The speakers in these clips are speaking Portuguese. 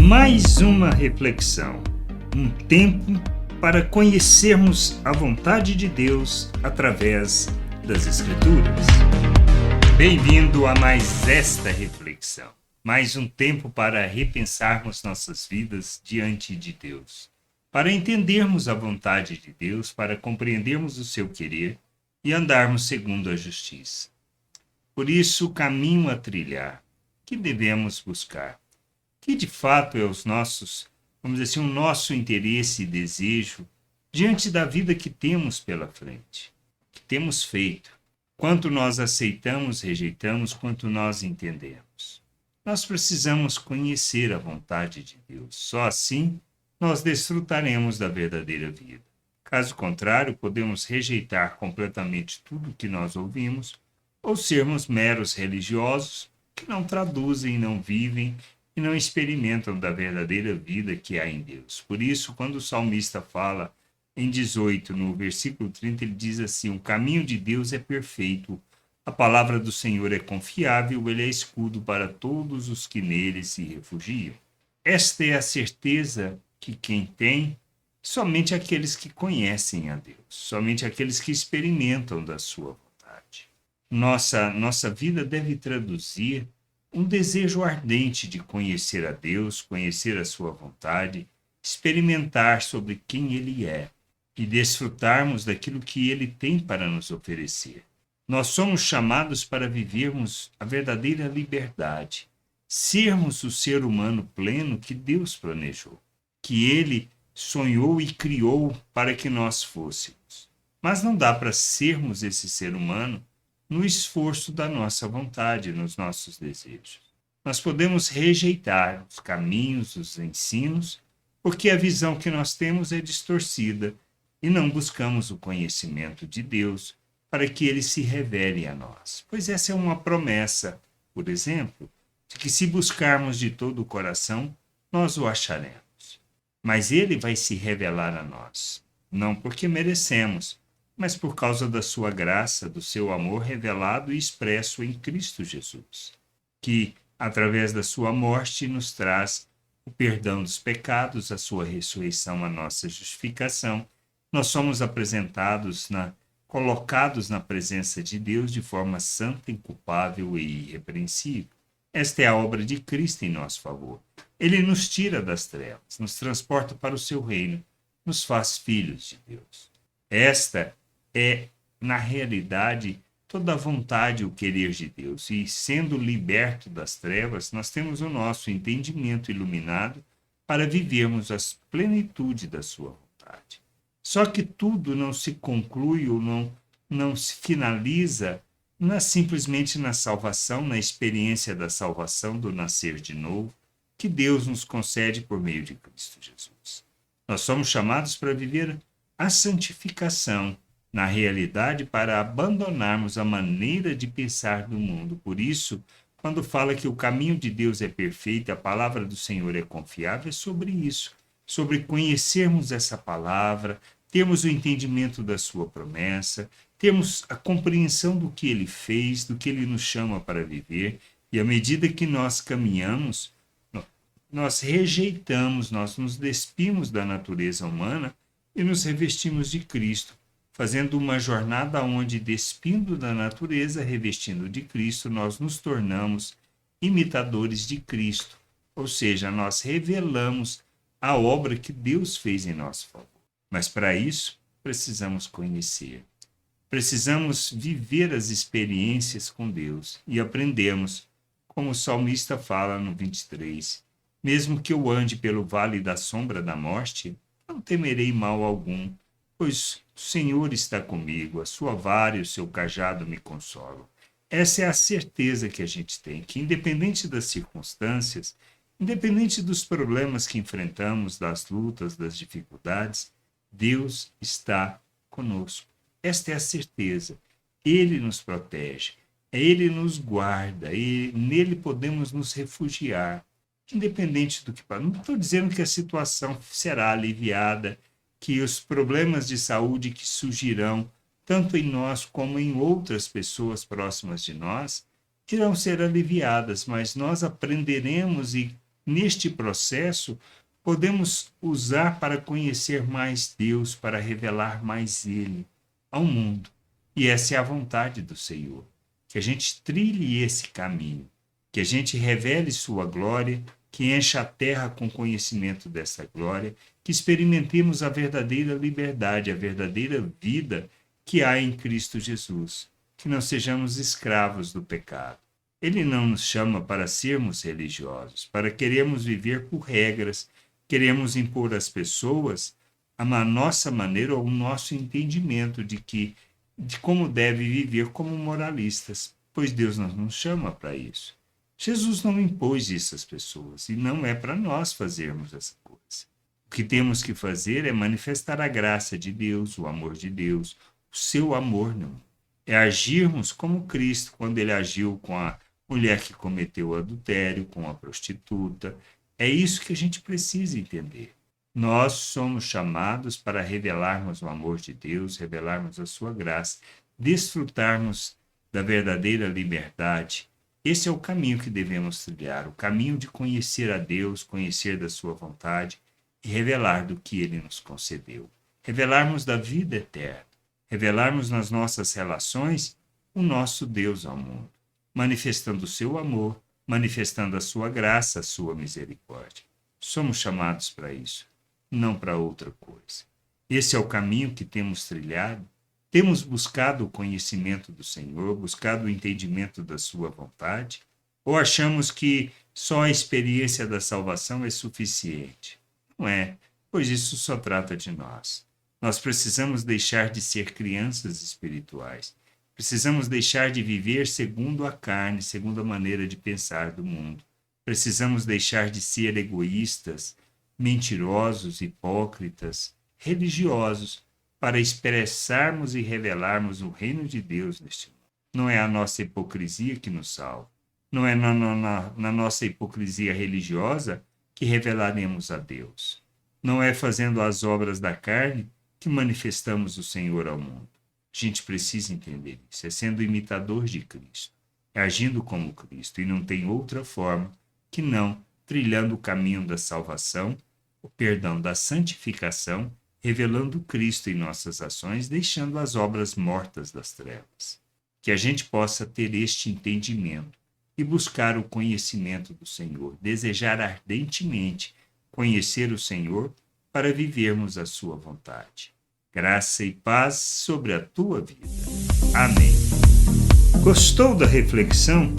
Mais uma reflexão, um tempo para conhecermos a vontade de Deus através das Escrituras. Bem-vindo a mais esta reflexão, mais um tempo para repensarmos nossas vidas diante de Deus, para entendermos a vontade de Deus, para compreendermos o seu querer e andarmos segundo a justiça. Por isso, o caminho a trilhar, que devemos buscar, que de fato é o nosso interesse e desejo diante da vida que temos pela frente, que temos feito, quanto nós aceitamos, rejeitamos, quanto nós entendemos. Nós precisamos conhecer a vontade de Deus, só assim nós desfrutaremos da verdadeira vida. Caso contrário, podemos rejeitar completamente tudo que nós ouvimos ou sermos meros religiosos que não traduzem, não vivem e não experimentam da verdadeira vida que há em Deus. Por isso, quando o salmista fala em 18, no versículo 30, ele diz assim: o caminho de Deus é perfeito, a palavra do Senhor é confiável, ele é escudo para todos os que nele se refugiam. Esta é a certeza que quem tem, somente aqueles que conhecem a Deus, somente aqueles que experimentam da sua vontade. Nossa vida deve traduzir um desejo ardente de conhecer a Deus, conhecer a sua vontade, experimentar sobre quem Ele é e desfrutarmos daquilo que Ele tem para nos oferecer. Nós somos chamados para vivermos a verdadeira liberdade, sermos o ser humano pleno que Deus planejou, que Ele sonhou e criou para que nós fôssemos. Mas não dá para sermos esse ser humano no esforço da nossa vontade, nos nossos desejos. Nós podemos rejeitar os caminhos, os ensinos, porque a visão que nós temos é distorcida e não buscamos o conhecimento de Deus para que ele se revele a nós. Pois essa é uma promessa, por exemplo, de que se buscarmos de todo o coração, nós o acharemos. Mas ele vai se revelar a nós, não porque merecemos, mas por causa da sua graça, do seu amor revelado e expresso em Cristo Jesus, que, através da sua morte, nos traz o perdão dos pecados, a sua ressurreição, a nossa justificação. Nós somos colocados na presença de Deus de forma santa, inculpável e irrepreensível. Esta é a obra de Cristo em nosso favor. Ele nos tira das trevas, nos transporta para o seu reino, nos faz filhos de Deus. Esta é, na realidade, toda a vontade e o querer de Deus. E, sendo liberto das trevas, nós temos o nosso entendimento iluminado para vivermos a plenitude da sua vontade. Só que tudo não se conclui ou não se finaliza simplesmente na salvação, na experiência da salvação, do nascer de novo, que Deus nos concede por meio de Cristo Jesus. Nós somos chamados para viver a santificação, na realidade, para abandonarmos a maneira de pensar do mundo. Por isso, quando fala que o caminho de Deus é perfeito, a palavra do Senhor é confiável, é sobre isso, sobre conhecermos essa palavra, termos o entendimento da sua promessa, termos a compreensão do que ele fez, do que ele nos chama para viver, e à medida que nós caminhamos, nós rejeitamos, nós nos despimos da natureza humana e nos revestimos de Cristo, fazendo uma jornada onde, despindo da natureza, revestindo de Cristo, nós nos tornamos imitadores de Cristo, ou seja, nós revelamos a obra que Deus fez em nosso favor. Mas para isso, precisamos conhecer, precisamos viver as experiências com Deus e aprendermos, como o salmista fala no 23, mesmo que eu ande pelo vale da sombra da morte, não temerei mal algum, pois o Senhor está comigo, a sua vara e o seu cajado me consolam. Essa é a certeza que a gente tem, que independente das circunstâncias, independente dos problemas que enfrentamos, das lutas, das dificuldades, Deus está conosco. Esta é a certeza. Ele nos protege, Ele nos guarda, e nele podemos nos refugiar, independente do que passa. Não estou dizendo que a situação será aliviada, que os problemas de saúde que surgirão, tanto em nós como em outras pessoas próximas de nós, irão ser aliviadas, mas nós aprenderemos e neste processo, podemos usar para conhecer mais Deus, para revelar mais Ele ao mundo. E essa é a vontade do Senhor, que a gente trilhe esse caminho, que a gente revele sua glória, que encha a terra com conhecimento dessa glória, que experimentemos a verdadeira liberdade, a verdadeira vida que há em Cristo Jesus, que não sejamos escravos do pecado. Ele não nos chama para sermos religiosos, para queremos viver por regras, queremos impor às pessoas a nossa maneira ou o nosso entendimento de como deve viver como moralistas, pois Deus não nos chama para isso. Jesus não impôs isso às pessoas e não é para nós fazermos essa coisa. O que temos que fazer é manifestar a graça de Deus, o amor de Deus, o seu amor não. É agirmos como Cristo, quando ele agiu com a mulher que cometeu o adultério, com a prostituta. É isso que a gente precisa entender. Nós somos chamados para revelarmos o amor de Deus, revelarmos a sua graça, desfrutarmos da verdadeira liberdade. Esse é o caminho que devemos trilhar, o caminho de conhecer a Deus, conhecer da sua vontade e revelar do que ele nos concedeu. Revelarmos da vida eterna, revelarmos nas nossas relações o nosso Deus ao mundo, manifestando o seu amor, manifestando a sua graça, a sua misericórdia. Somos chamados para isso, não para outra coisa. Esse é o caminho que temos trilhado. Temos buscado o conhecimento do Senhor, buscado o entendimento da sua vontade? Ou achamos que só a experiência da salvação é suficiente? Não é, pois isso só trata de nós. Nós precisamos deixar de ser crianças espirituais. Precisamos deixar de viver segundo a carne, segundo a maneira de pensar do mundo. Precisamos deixar de ser egoístas, mentirosos, hipócritas, religiosos, para expressarmos e revelarmos o reino de Deus neste mundo. Não é a nossa hipocrisia que nos salva. Não é na nossa hipocrisia religiosa que revelaremos a Deus. Não é fazendo as obras da carne que manifestamos o Senhor ao mundo. A gente precisa entender isso. É sendo imitador de Cristo. É agindo como Cristo. E não tem outra forma que não trilhando o caminho da salvação, o perdão da santificação, revelando Cristo em nossas ações, deixando as obras mortas das trevas. Que a gente possa ter este entendimento e buscar o conhecimento do Senhor, desejar ardentemente conhecer o Senhor para vivermos a sua vontade. Graça e paz sobre a tua vida. Amém. Gostou da reflexão?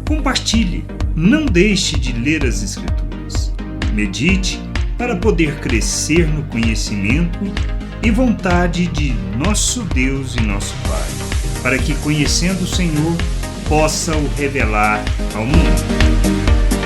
Compartilhe. Não deixe de ler as Escrituras. Medite para poder crescer no conhecimento e vontade de nosso Deus e nosso Pai, para que, conhecendo o Senhor, possa o revelar ao mundo.